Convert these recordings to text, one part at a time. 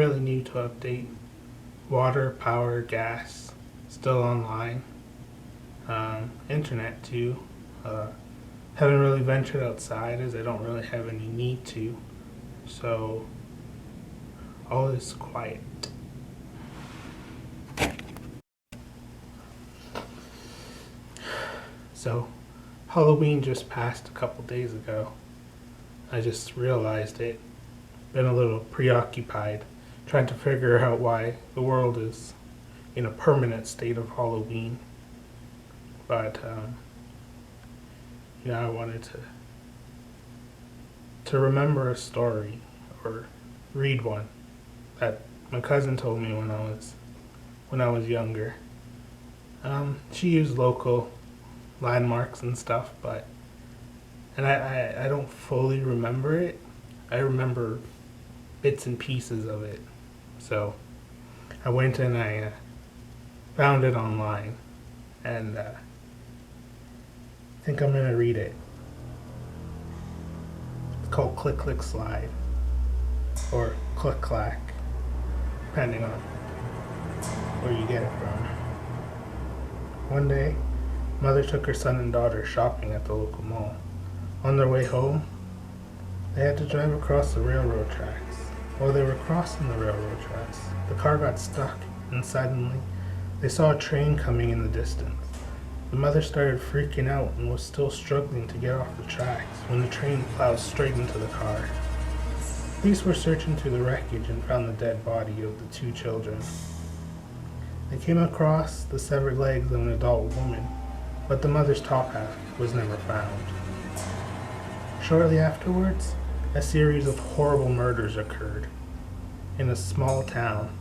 fairly new to update. Water, power, gas, still online. Internet too. Haven't really ventured outside as I don't really have any need to. So all is quiet. So Halloween just passed a couple days ago. I just realized it. Been a little preoccupied trying to figure out why the world is in a permanent state of Halloween. But I wanted to remember a story or read one that my cousin told me when I was younger. She used local landmarks and stuff, and I don't fully remember it. I remember bits and pieces of it. So I went and I found it online, and I think I'm gonna read it. It's called Click Click Slide, or Click Clack, depending on where you get it from. One day, mother took her son and daughter shopping at the local mall. On their way home, they had to drive across the railroad tracks. While they were crossing the railroad tracks, the car got stuck, and suddenly, they saw a train coming in the distance. The mother started freaking out and was still struggling to get off the tracks when the train plowed straight into the car. Police were searching through the wreckage and found the dead body of the two children. They came across the severed legs of an adult woman, but the mother's top half was never found. Shortly afterwards, a series of horrible murders occurred in a small town.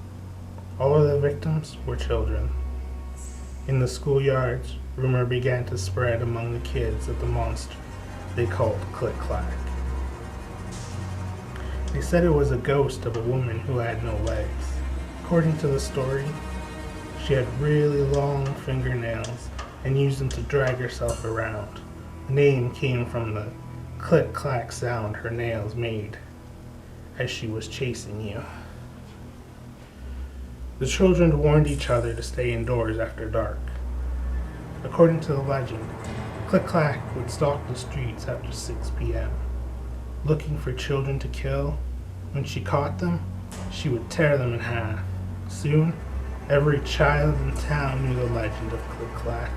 All of the victims were children. In the schoolyards, rumor began to spread among the kids of the monster they called Click Clack. They said it was a ghost of a woman who had no legs. According to the story, she had really long fingernails and used them to drag herself around. The name came from the click-clack sound her nails made as she was chasing you. The children warned each other to stay indoors after dark. According to the legend, Click-clack would stalk the streets after 6 p.m., looking for children to kill. When she caught them, she would tear them in half. Soon, every child in town knew the legend of Click-clack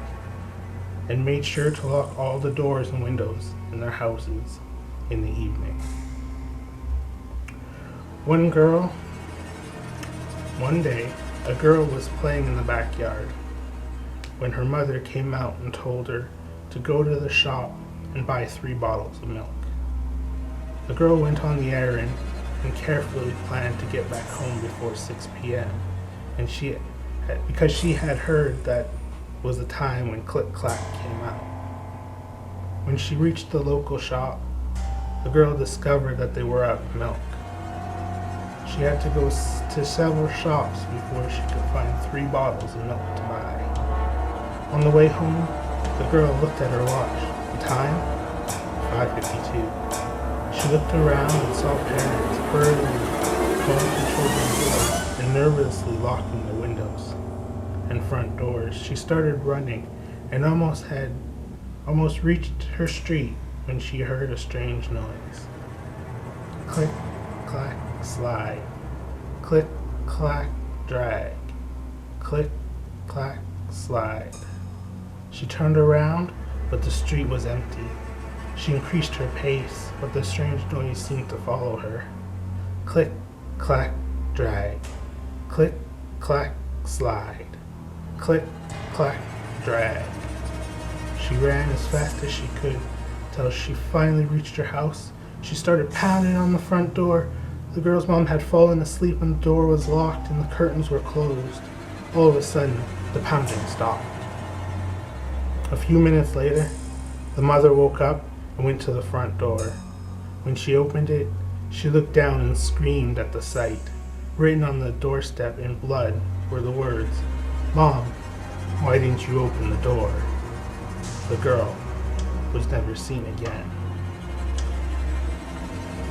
and made sure to lock all the doors and windows in their houses in the evening. One day, a girl was playing in the backyard when her mother came out and told her to go to the shop and buy 3 bottles of milk. The girl went on the errand and carefully planned to get back home before 6 p.m. because she had heard that was the time when Click Clack came out. When she reached the local shop, the girl discovered that they were out of milk. She had to go to several shops before she could find 3 bottles of milk to buy. On the way home, the girl looked at her watch. The time? 5:52. She looked around and saw parents hurriedly going to children's doors and nervously locking the windows and front doors. She started running and almost reached her street when she heard a strange noise. Click, clack, slide. Click, clack, drag. Click, clack, slide. She turned around, but the street was empty. She increased her pace, but the strange noise seemed to follow her. Click, clack, drag. Click, clack, slide. Click, clack, drag. She ran as fast as she could till she finally reached her house. She started pounding on the front door. The girl's mom had fallen asleep and the door was locked and the curtains were closed. All of a sudden, the pounding stopped. A few minutes later, the mother woke up and went to the front door. When she opened it, she looked down and screamed at the sight. Written on the doorstep in blood were the words, "Mom, why didn't you open the door?" The girl was never seen again.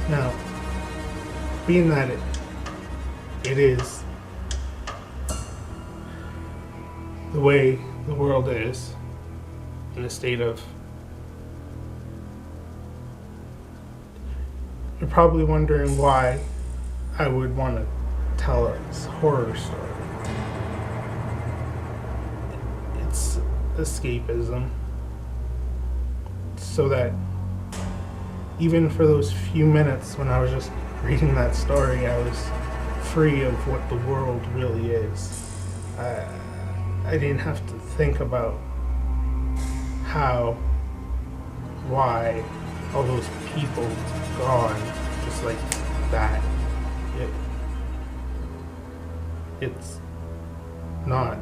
Now, being that it is the way the world is in a state of. You're probably wondering why I would want to tell a horror story. It's escapism. So that even for those few minutes when I was just reading that story, I was free of what the world really is. I didn't have to think about how, why, all those people gone just like that. It's not